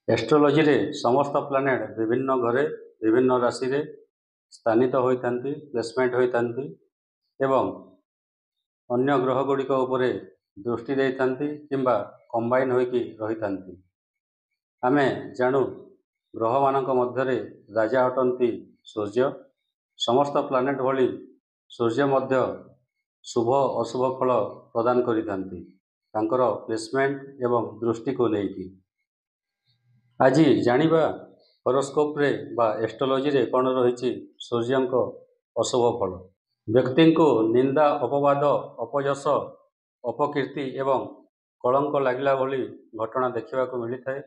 Astrology रे समस्त planet विभिन्न घरे विभिन्न राशि रे स्थानित होइथांती प्लेसमेंट होइथांती एवं अन्य ग्रह गुड़िक उपरे दृष्टि देइथांती किंबा कंबाइन होइकी रहिथांती। आमे जानू ग्रह मानक मध्यरे राजा अटंती सूर्य। समस्त प्लानेट भली सूर्य मध्य शुभ अशुभ फल प्रदान करिथांती तांकर प्लेसमेंट एवं दृष्टि को लेकी। आज जानिबा हॉरोस्कोप रे बा एस्ट्रोलॉजी रे कौन रही सूर्यंक अशुभ फल। व्यक्ति को निंदा अपवाद अपयश अपकीर्ति एवं कलंक लगिला भली घटना देखा मिलता है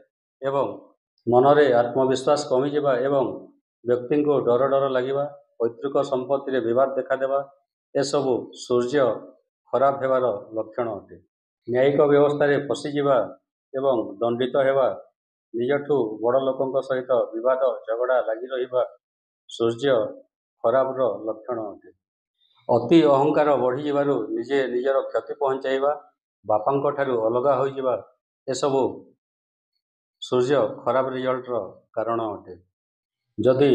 एवं मनरे आत्मविश्वास कमिजा एवं व्यक्ति को डर डर लगे पैतृक संपत्ति रे विवाद देखादेवा एसबू सूर्य खराब हेबार लक्षण अटे। न्यायिक व्यवस्था रे फसीजा एवं दंडित हेबा निजठू बड़ लोकों सहित विवाद झगड़ा लगी रहिबा सूर्य खराबर लक्षण अटे। अति अहंकार बढ़ी जिबारु निजे निजर क्षति पहुंचाइबा बापांक ठारू अलगा होई जिबा एसबू सूर्य खराब रिजल्टर कारण अटे। जदि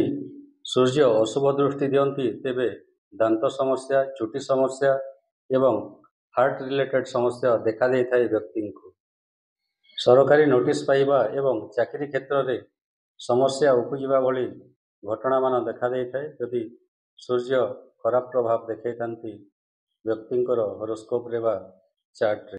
सूर्य अशुभ दृष्टि दियंती तेबे दांत समस्या चुटी समस्या एवं हार्ट रिलेटेड समस्या देखा दे थाए व्यक्ति को। सरकारी नोटिस पाइबा एवं चाकरी क्षेत्र में समस्या उपजिबा भली घटना मान देखा दे थाए यदि सूर्य खराब प्रभाव देखा व्यक्तिंकर हॉरोस्कोप रे बा चार्ट रे।